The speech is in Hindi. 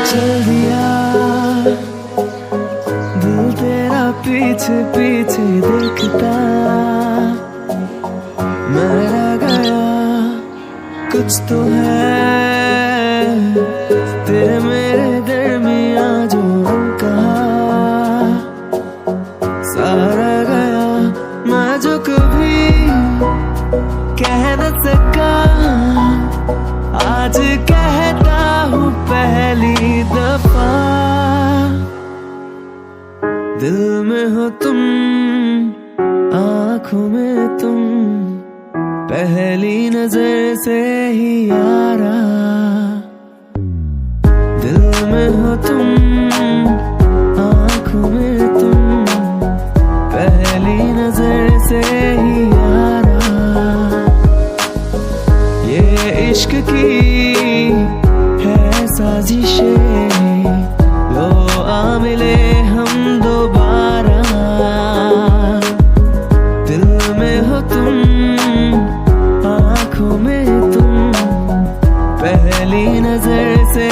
चल दिया दिल तेरा पीछे पीछे देखता, मैं रह गया कुछ तो है तेरे मेरे दरमियां जो कहा सारा गया मैं जो कभी कह न सका, आज कहता हूँ पहली दफा। दिल में हो तुम, आँखों में तुम, पहली नजर से ही यारा। दिल में हो तुम, आँखों में तुम, पहली नजर से ही यारा। ये इश्क की है साजिशें, लो आ मिले हम दोबारा। दिल में हो तुम, आँखों में तुम, पहली नजर से